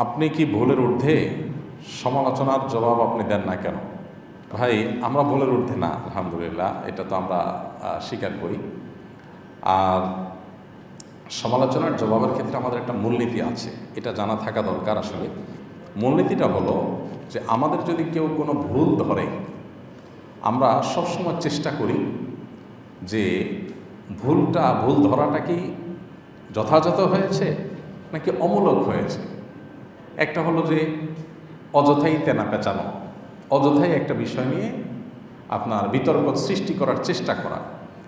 আপনি কি ভুলের ঊর্ধ্বে? সমালোচনার জবাব আপনি দেন না কেন? ভাই, আমরা ভুলের ঊর্ধ্বে না, আলহামদুলিল্লাহ, এটা তো আমরা স্বীকার করি। আর সমালোচনার জবাবের ক্ষেত্রে আমাদের একটা মূলনীতি আছে, এটা জানা থাকা দরকার। আসলে মূলনীতিটা হলো যে আমাদের যদি কেউ কোনো ভুল ধরে, আমরা সবসময় চেষ্টা করি যে ভুল ধরাটা কি যথাযথ হয়েছে নাকি অমূলক হয়েছে। একটা হলো যে অযথাই তেনা পেঁচানো, অযথাই একটা বিষয় নিয়ে আপনার বিতর্ক সৃষ্টি করার চেষ্টা করা।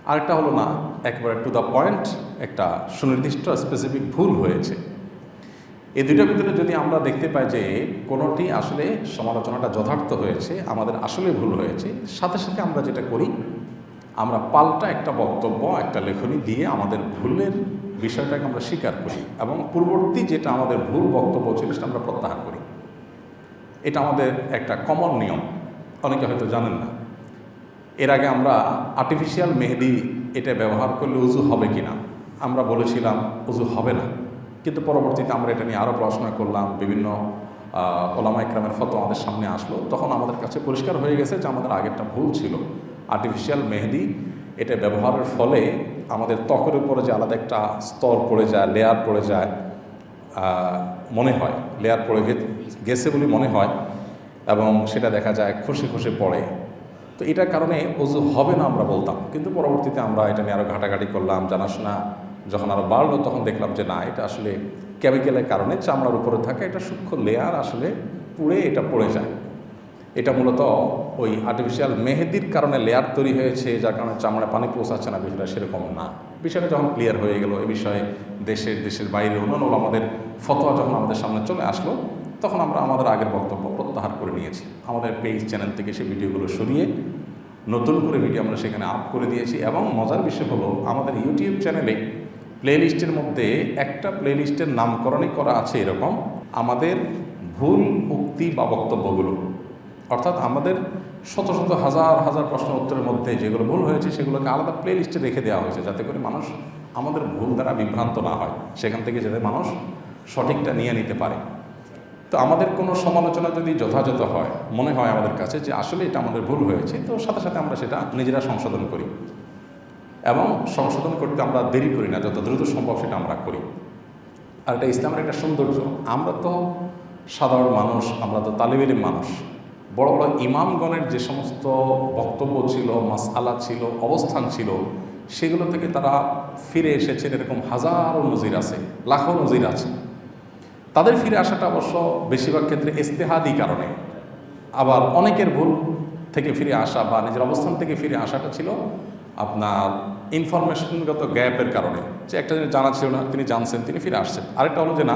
আরেকটা হলো না, একবারে টু দ্য পয়েন্ট একটা সুনির্দিষ্ট স্পেসিফিক ভুল হয়েছে। এই দুইটার ভিতরে যদি আমরা দেখতে পাই যে কোনোটি আসলে সমালোচনাটা যথার্থ হয়েছে, আমাদের আসলে ভুল হয়েছে, সাথে সাথে আমরা যেটা করি, আমরা পাল্টা একটা বক্তব্য, একটা লেখনী দিয়ে আমাদের ভুলের বিষয়টাকে আমরা স্বীকার করি এবং পূর্ববর্তী যেটা আমাদের ভুল বক্তব্য ছিল সেটা আমরা প্রত্যাহার করি। এটা আমাদের একটা কমন নিয়ম, অনেকে হয়তো জানেন না। এর আগে আমরা আর্টিফিশিয়াল মেহেদি এটা ব্যবহার করলে উজু হবে কি না, আমরা বলেছিলাম উজু হবে না। কিন্তু পরবর্তীতে আমরা এটা নিয়ে আরও পড়াশোনা করলাম, বিভিন্ন ওলামা ইকরামের ফতোয়া আমাদের সামনে আসলো, তখন আমাদের কাছে পরিষ্কার হয়ে গেছে যে আমাদের আগেরটা ভুল ছিল। আর্টিফিশিয়াল মেহেদি এটা ব্যবহারের ফলে আমাদের ত্বকের উপরে যে আলাদা একটা স্তর পড়ে যায়, লেয়ার পড়ে যায়, মনে হয় লেয়ার পড়ে গেছে বলে মনে হয়, এবং সেটা দেখা যায় খসে খসে পড়ে। তো এটার কারণে ওযু হবে না আমরা বলতাম, কিন্তু পরবর্তীতে আমরা এটা নিয়ে আরও ঘাটাঘাটি করলাম, জানাশোনা যখন আরও বাড়লো তখন দেখলাম যে না, এটা আসলে কেমিক্যালের কারণে চামড়ার উপরে থাকা একটা সূক্ষ্ম লেয়ার আসলে পুড়ে এটা পড়ে যায়। এটা মূলত ওই আর্টিফিশিয়াল মেহেদির কারণে লেয়ার তৈরি হয়েছে, যার কারণে চামড়ায় পানি পৌঁছাচ্ছে না, বিষয়টা সেরকম না। বিষয়টা যখন ক্লিয়ার হয়ে গেল, এ বিষয়ে দেশের বাইরে অন্যান্য আমাদের ফতোয়া যখন আমাদের সামনে চলে আসলো, তখন আমরা আমাদের আগের বক্তব্য প্রত্যাহার করে নিয়েছি। আমাদের পেজ চ্যানেল থেকে সেই ভিডিওগুলো সরিয়ে নতুন করে ভিডিও আমরা সেখানে আপ করে দিয়েছি। এবং মজার বিষয় হলো, আমাদের ইউটিউব চ্যানেলে প্লেলিস্টের মধ্যে একটা প্লেলিস্টের নামকরণই করা আছে এরকম, আমাদের ভুল উক্তি বা বক্তব্যগুলো। অর্থাৎ আমাদের শত শত হাজার হাজার প্রশ্ন উত্তরের মধ্যে যেগুলো ভুল হয়েছে সেগুলোকে আলাদা প্লে লিস্টে রেখে দেওয়া হয়েছে, যাতে করে মানুষ আমাদের ভুল দ্বারা বিভ্রান্ত না হয়, সেখান থেকে যাতে মানুষ সঠিকটা নিয়ে নিতে পারে। তো আমাদের কোনো সমালোচনা যদি যথাযথ হয়, মনে হয় আমাদের কাছে যে আসলে এটা আমাদের ভুল হয়েছে, তো সাথে সাথে আমরা সেটা নিজেরা সংশোধন করি, এবং সংশোধন করতে আমরা দেরি করি না, যত দ্রুত সম্ভব সেটা আমরা করি। আর এটা ইসলামের একটা সৌন্দর্য। আমরা তো সাধারণ মানুষ, আমরা তো তালিব ইলম মানুষ। বড় বড় ইমামগণের যে সমস্ত বক্তব্য ছিল, মাসআলা ছিল, অবস্থান ছিল, সেগুলো থেকে তারা ফিরে এসেছেন এরকম হাজারো নজির আছে, লাখো নজির আছে। তাদের ফিরে আসাটা অবশ্য বেশিরভাগ ক্ষেত্রে ইজতিহাদি কারণে, আবার অনেকের ভুল থেকে ফিরে আসা বা নিজের অবস্থান থেকে ফিরে আসাটা ছিল আপনার ইনফরমেশনগত গ্যাপের কারণে, যে একটা জিনিস জানা ছিল না, তিনি জানছেন, তিনি ফিরে আসছেন। আরেকটা হলো যে না,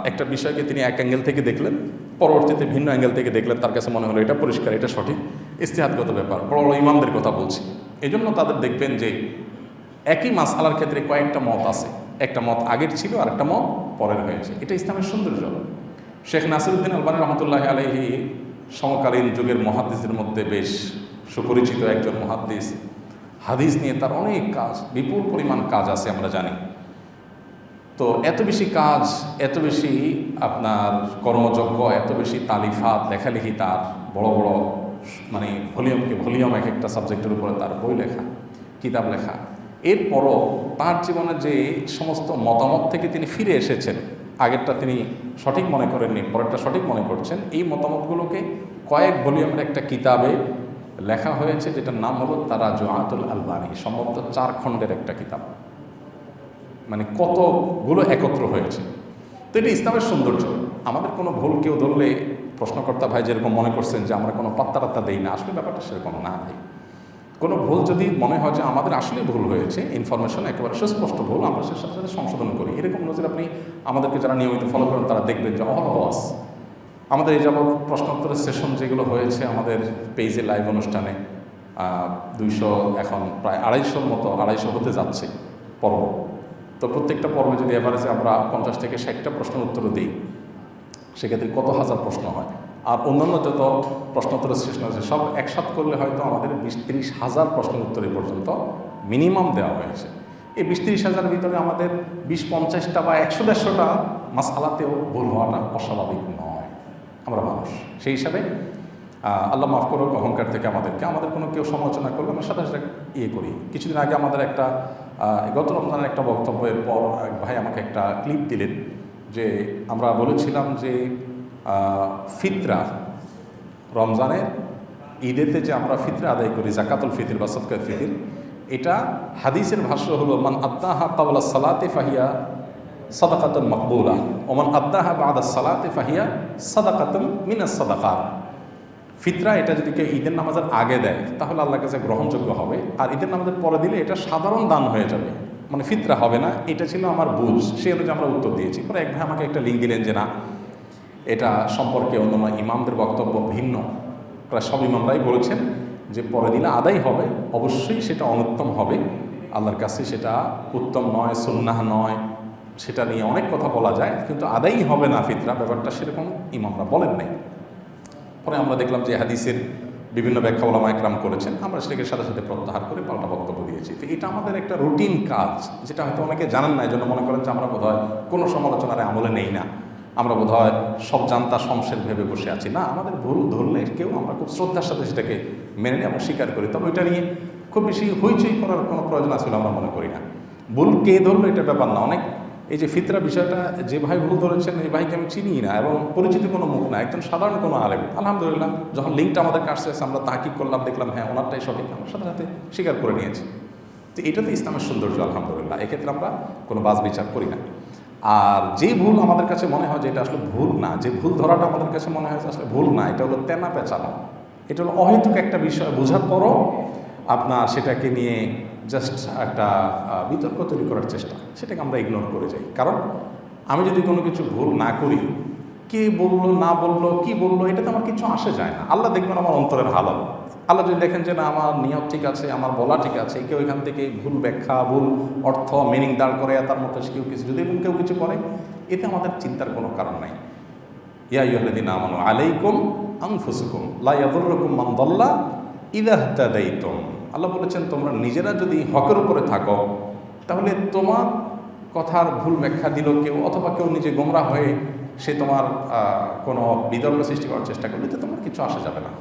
একটা বিষয়কে তিনি এক অ্যাঙ্গেল থেকে দেখলেন, পরবর্তীতে ভিন্ন অ্যাঙ্গেল থেকে দেখলেন, তার কাছে মনে হলো এটা পরিষ্কার, এটা সঠিক। ইজতিহাদগত ব্যাপার, বড় বড় ইমামদের কথা বলছি। এই জন্য তাদের দেখবেন যে একই মাসআলার ক্ষেত্রে কয়েকটা মত আছে, একটা মত আগের ছিল আর একটা মত পরের হয়েছে। এটা ইসলামের সৌন্দর্য। শেখ নাসিরউদ্দিন আলবানী রহমতুল্লাহ আলাইহি সমকালীন যুগের মুহাদ্দিসদের মধ্যে বেশ সুপরিচিত একজন মুহাদ্দিস। হাদিস নিয়ে তার অনেক কাজ, বিপুল পরিমাণ কাজ আছে আমরা জানি। তো এত বেশি কাজ, এত বেশি আপনার কর্মযজ্ঞ, এত বেশি তালিফাত, লেখালেখি, তার বড় বড় মানে ভলিউম এক একটা সাবজেক্টের উপরে তার বই লেখা, কিতাব লেখা। এরপরও তার জীবনে যে সমস্ত মতামত থেকে তিনি ফিরে এসেছেন, আগেরটা তিনি সঠিক মনে করেননি, পরেরটা সঠিক মনে করছেন, এই মতামতগুলোকে কয়েক ভলিউমের একটা কিতাবে লেখা হয়েছে, যেটার নাম হলো তারাজুআতুল আলবানী। সম্ভবত 4 খণ্ডের একটা কিতাব, মানে কতগুলো একত্র হয়েছে। তো এটা ইসলামের সৌন্দর্য। আমাদের কোনো ভুল কেউ ধরলে, প্রশ্নকর্তা ভাই যেরকম মনে করছেন যে আমরা কোনো পাত্তা টাত্তা দেই না, আসলে ব্যাপারটা সেরকম না ভাই। কোনো ভুল যদি মনে হয় যে আমাদের আসলে ভুল হয়েছে, ইনফরমেশন একেবারে সুস্পষ্ট ভুল, আমরা সে সাথে সাথে সংশোধন করি। এরকম নজির আপনি আমাদেরকে যারা নিয়মিত ফলো করেন তারা দেখবেন যে অহরহ আমাদের এই যাবৎ প্রশ্নোত্তরের সেশন যেগুলো হয়েছে আমাদের পেজে লাইভ অনুষ্ঠানে, 200, এখন প্রায় 250 মতো, 250 হতে যাচ্ছে পর্ব। তো প্রত্যেকটা পর্বে যদি এভারেজে আমরা 50 থেকে 60টা প্রশ্নের উত্তর দিই, সেক্ষেত্রে কত হাজার প্রশ্ন হয়। আর অন্যান্য যত প্রশ্নোত্তরের সেশন আছে সব একসাথ করলে হয়তো আমাদের 20-30 হাজার প্রশ্নের উত্তর এই পর্যন্ত মিনিমাম দেওয়া হয়েছে। এই 20-30 হাজারের ভিতরে আমাদের 20-50টা বা 100-150টা মাসআলাতেও ভুল হওয়াটা অস্বাভাবিক নয়, আমরা মানুষ। সেই হিসাবে আল্লাহ মাফ করুক অহংকার থেকে আমাদের কোনো কেউ সমালোচনা করলে আমরা সাথে সাথে করি। কিছুদিন আগে আমাদের একটা গত রমজানের একটা বক্তব্যের পর এক ভাই আমাকে একটা ক্লিপ দিলেন যে আমরা বলেছিলাম যে ফিতরা রমজানের ঈদেতে যে আমরা ফিতরা আদায় করি, জাকাতুল ফিতর বা সদকাতুল ফিতর, এটা হাদিসের ভাষ্য হলো মান আদ্দাহা ক্বাবলা সালাতি ফাহিয়া সাদাকাতুন মাকবুলা ওয়া মান আদ্দাহা বা'দা সালাতি ফাহিয়া সাদাকাতুন মিনাস সাদাকাত। ফিতরা এটা যদি কেউ ঈদের নামাজের আগে দেয় তাহলে আল্লাহর কাছে গ্রহণযোগ্য হবে, আর ঈদের নামাজের পরে দিলে এটা সাধারণ দান হয়ে যাবে, মানে ফিতরা হবে না। এটা ছিল আমার বুঝ, সেই অনুযায়ী আমরা উত্তর দিয়েছি। পরে এক ভাই আমাকে একটা লিঙ্ক দিলেন যে না, এটা সম্পর্কে অন্য ইমামদের বক্তব্য ভিন্ন। প্রায় সব ইমামরাই বলেছেন যে পরে দিলে আদায় হবে, অবশ্যই সেটা অনুত্তম হবে, আল্লাহর কাছে সেটা উত্তম নয়, সুন্নাহ নয়, সেটা নিয়ে অনেক কথা বলা যায়, কিন্তু আদায়ই হবে না ফিতরা, ব্যাপারটা সেরকম ইমামরা বলেন নাই। পরে আমরা দেখলাম যে হাদিসের বিভিন্ন ব্যাখ্যা ওলামা একরাম করেছেন, আমরা সেটাকে সাথে সাথে প্রত্যাহার করে পাল্টা বক্তব্য দিয়েছি। তো এটা আমাদের একটা রুটিন কাজ, যেটা হয়তো অনেকে জানেন না, এই জন্য মনে করেন যে আমরা বোধহয় কোনো সমালোচনার আমলে নেই না, আমরা বোধহয় সব জানতা শমশের ভেবে বসে আছি। না, আমাদের ভুল ধরলে কেউ আমরা খুব শ্রদ্ধার সাথে সেটাকে মেনে নিই এবং স্বীকার করি। তবে ওইটা নিয়ে খুব বেশি হইচই করার কোনো প্রয়োজন আসলে আমরা মনে করি না। ভুল কে ধরলো এটা ব্যাপার না। অনেক এই যে ফিতরা বিষয়টা যে ভাই ভুল ধরেছেন, এই ভাইকে আমি চিনি না এবং পরিচিত কোনো মুখ না, একজন সাধারণ কোনো আলেম। আলহামদুলিল্লাহ, যখন লিঙ্কটা আমাদের কাছে আসছে আমরা তাহকিক করলাম, দেখলাম হ্যাঁ ওনারটাই সঠিক, আমার সাথে সাথে স্বীকার করে নিয়েছি। তো এটা তো ইসলামের সৌন্দর্য, আলহামদুলিল্লাহ। এক্ষেত্রে আমরা কোনো বাজ বিচার করি না। আর যে ভুল আমাদের কাছে মনে হয় যে এটা আসলে ভুল না, যে ভুল ধরাটা আমাদের কাছে মনে হয় আসলে ভুল না, এটা হলো তেনা পেঁচানো, এটা হলো অহেতুক একটা বিষয় বোঝার পরও আপনার সেটাকে নিয়ে জাস্ট একটা বিতর্ক তৈরি করার চেষ্টা, সেটাকে আমরা ইগনোর করে যাই। কারণ আমি যদি কোনো কিছু ভুল না করি, কে বললো না বললো কি বললো এটাতে আমার কিছু আসে যায় না। আল্লাহ দেখবেন আমার অন্তরের হালত। আল্লাহ যদি দেখেন যে না আমার নিয়ত ঠিক আছে, আমার বলা ঠিক আছে, কেউ এখান থেকে ভুল ব্যাখ্যা, ভুল অর্থ, মিনিং দাঁড় করে তার মতো কেউ কিছু যদি কেউ কিছু করে, এতে আমাদের চিন্তার কোনো কারণ নাই। ইয়া আইয়ুহাল্লাযীনা আমানু আলাইকুম আনফুসাকুম লা ইয়াদুররুকুম মান দাল্লা ইযা ইহতাদাইতুম। আল্লাহ বলেছেন তোমরা নিজেরা যদি হকের উপরে থাকো, তাহলে তোমার কথার ভুল ব্যাখ্যা দিল কেউ, অথবা কেউ নিজে গোমরা হয়ে সে তোমার কোনো বিতর্ক সৃষ্টি করার চেষ্টা করলে তো তোমার কিছু আসা যাবে না।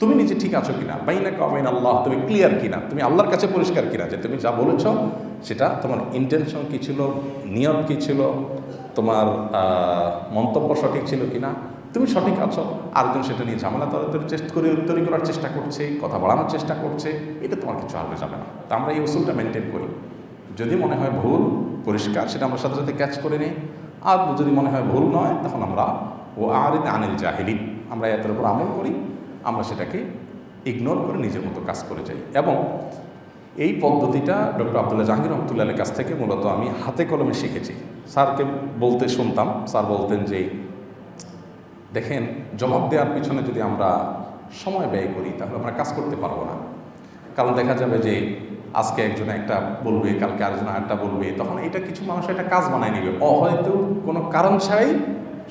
তুমি নিজে ঠিক আছো কিনা, বাইনাকা ওয়া বাইনা আল্লাহ, তুমি ক্লিয়ার কিনা, তুমি আল্লাহর কাছে পরিষ্কার কিনা যে তুমি যা বলেছ সেটা তোমার ইন্টেনশন কী ছিল, নিয়ত কী ছিল, তোমার মন্তব্য সঠিক ছিল কিনা, তুমি সঠিক আছো। আরেকজন সেটা নিয়ে ঝামেলা তৈরি করার চেষ্টা করছে, কথা বাড়ানোর চেষ্টা করছে, এটা তোমার কিছু আসবে যাবে না। তা আমরা এই উসুলটা মেনটেন করি। যদি মনে হয় ভুল পরিষ্কার, সেটা আমরা সাথে সাথে ক্যাচ করে নিই। আর যদি মনে হয় ভুল নয়, তখন আমরা ও আরিদ আনিল জাহিলিন, আমরা এতের উপর আমল করি, আমরা সেটাকে ইগনোর করে নিজের মতো কাজ করে যাই। এবং এই পদ্ধতিটা ডক্টর আব্দুল্লাহ জাহাঙ্গীর রহমতুল্লাহের কাছ থেকে মূলত আমি হাতে কলমে শিখেছি। স্যারকে বলতে শুনতাম, স্যার বলতেন যে দেখেন, জবাব দেওয়ার পিছনে যদি আমরা সময় ব্যয় করি তাহলে আমরা কাজ করতে পারবো না। কারণ দেখা যাবে যে আজকে একজন একটা বলবে, কালকে আরেকজন আরেকটা বলবে, তখন এটা কিছু মানুষ একটা কাজ বানায় নেবে হয়তো কোনো কারণ ছাড়াই,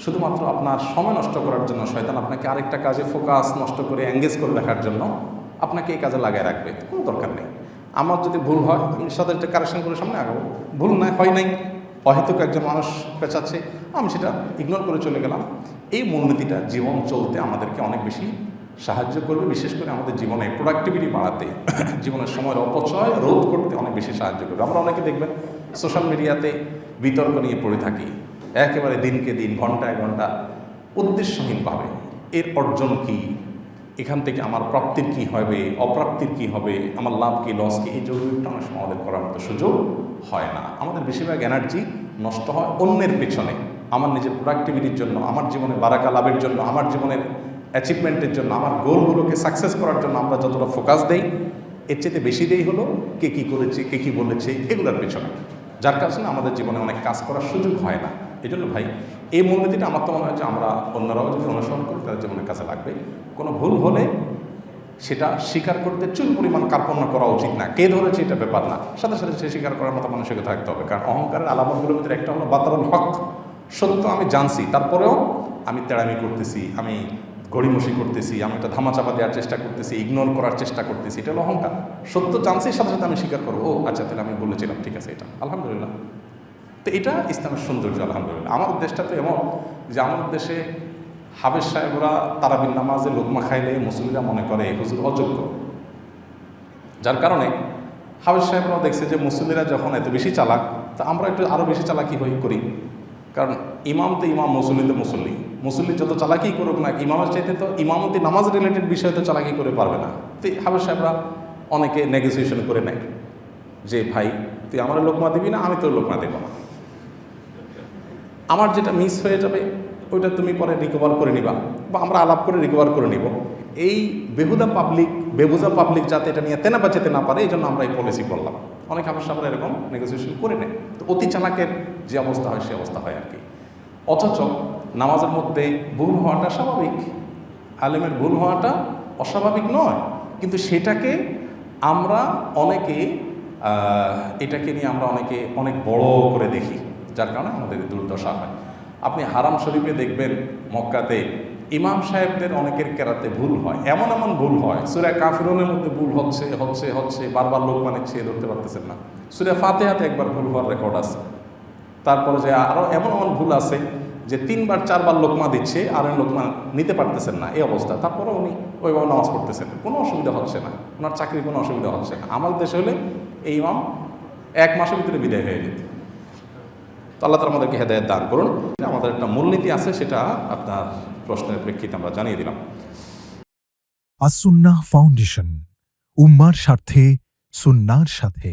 শুধুমাত্র আপনার সময় নষ্ট করার জন্য। শয়তান আপনাকে আরেকটা কাজে ফোকাস নষ্ট করে এঙ্গেজ করে রাখার জন্য আপনাকে এই কাজে লাগায় রাখবে, কোনো দরকার নেই। আমার যদি ভুল হয় আমি সাথে একটা কারেকশন করে সামনে আগাবো, ভুল না হয় নাই, অহেতুক একজন মানুষ পেঁচাচ্ছে, আমি সেটা ইগনোর করে চলে গেলাম। এই মূলনীতিটা জীবন চলতে আমাদেরকে অনেক বেশি সাহায্য করবে, বিশেষ করে আমাদের জীবনে প্রোডাক্টিভিটি বাড়াতে, জীবনের সময়ের অপচয় রোধ করতে অনেক বেশি সাহায্য করবে। আমরা অনেকে দেখবেন সোশ্যাল মিডিয়াতে বিতর্ক নিয়ে পড়ে থাকি, একেবারে দিনকে দিন, ঘন্টায় ঘন্টা, উদ্দেশ্যহীনভাবে। এর অর্জন কি, এখান থেকে আমার প্রাপ্তির কি হবে, অপ্রাপ্তির কি হবে, আমার লাভ কি লস কি, এই জরুরিটা অনেক সময় আমাদের করার মতো সুযোগ হয় না। আমাদের বেশিরভাগ এনার্জি নষ্ট হয় অন্যের পেছনে, আমার নিজের প্রোডাক্টিভিটির জন্য, আমার জীবনে বারাকা লাভের জন্য, আমার জীবনের অ্যাচিভমেন্টের জন্য, আমার গোলগুলোকে সাকসেস করার জন্য আমরা যতটা ফোকাস দেই, এর চেয়ে বেশি দেই হলো কে কী করেছে, কে কী বলেছে, এগুলোর পেছনে, যার কারণে আমাদের জীবনে অনেক কাজ করার সুযোগ হয় না। এই জন্য ভাই, এই মূলনীতিটা আমার তো মনে হয় যে আমরা অন্যরাও যদি অনুসরণ করি তাদের জীবনের কাছে লাগবে। কোনো ভুল হলে সেটা স্বীকার করতে চুল পরিমাণ কার্পণ্য করা উচিত না। কে ধরেছে এটা ব্যাপার না, সাথে সাথে সে স্বীকার করার মতো মানসিকতা থাকতে হবে। কারণ অহংকারের আলামতগুলোর ভিতরে একটা হলো বাতারুল হক, সত্য আমি জানছি, তারপরেও আমি তেড়ামি করতেছি, আমি গড়িমসি করতেছি, আমি একটা ধামাচাপা দেওয়ার চেষ্টা করতেছি, ইগনোর করার চেষ্টা করতেছি, এটা হলো অহংকার। সত্য জানছি, সাথে সাথে আমি স্বীকার করবো, ও আচ্ছা তাহলে আমি বলেছিলাম, ঠিক আছে, এটা আলহামদুলিল্লাহ। তো এটা ইসলামের সৌন্দর্য আলহামদুলিল্লাহ। আমাদের দেশটা তো এমন যে আমাদের দেশে হাফেজ সাহেবরা তারাবির নামাজে লোকমা খাইলে মুসলিমরা মনে করে হুজুর অযোগ্য, যার কারণে হাফেজ সাহেবরাও দেখছে যে মুসল্লিরা যখন এত বেশি চালাক, তা আমরা একটু আরও বেশি চালাকি করি। কারণ ইমাম তো ইমাম, মুসল্লি তো মুসল্লি যত চালাকি করুক না, ইমামের চাইতে তো ইমামতি নামাজ রিলেটেড বিষয়ে তো চালাকি করে পারবে না। তো হাফেজ সাহেবরা অনেকে নেগোসিয়েশন করে নেয় যে ভাই তুই আমার লোকমা দিবি না, আমি তোর লোকমা দেব না, আমার যেটা মিস হয়ে যাবে ওইটা তুমি পরে রিকভার করে নিবা, বা আমরা আলাপ করে রিকভার করে নিব। এই বেবুজা পাবলিক যাতে এটা নিয়ে তেনা বাঁচাতে না পারে, এই জন্য আমরা এই পলিসি করলাম। অনেক হাফেজ সাহেবরা এরকম নেগোসিয়েশন করে নেয়। তো অতি চালাকের যে অবস্থা হয় সে অবস্থা হয় আর কি। অথচ নামাজের মধ্যে ভুল হওয়াটা স্বাভাবিক, আলেমের ভুল হওয়াটা অস্বাভাবিক নয়, কিন্তু সেটাকে আমরা এটাকে নিয়ে আমরা অনেক বড় করে দেখি, যার কারণে আমাদের দুর্দশা হয়। আপনি হারাম শরীফে দেখবেন মক্কাতে ইমাম সাহেবদের অনেকের কেরাতে ভুল হয়, এমন ভুল হয়, সূরা কাফিরুনের মধ্যে ভুল হচ্ছে বারবার লোক ছেয়ে ধরতে পারতেছেন না। সূরা ফাতিহাতে একবার ভুল হওয়ার রেকর্ড আছে। তারপরে যে আরও এমন ভুল আছে যে 3বার 4বার লোকমা দিচ্ছে আর লোকমা নিতে পারতেছেন না, এই অবস্থা। তারপরে উনি ওইভাবে নামাজ পড়তেছেন, কোনো অসুবিধা হচ্ছে না, ওনার চাকরির কোনো অসুবিধা হচ্ছে না। আমাদের দেশে হলে এই ইমাম 1 মাসের ভিতরে বিদায় হয়ে যেত। তো আল্লাহ তাআলা আমাদেরকে হেদায়েত দান করুন। আমাদের একটা মূলনীতি আছে, সেটা আপনার প্রশ্নের প্রেক্ষিতে আমরা জানিয়ে দিলাম। আস-সুন্নাহ ফাউন্ডেশন, উম্মার স্বার্থে সুন্নাহর সাথে।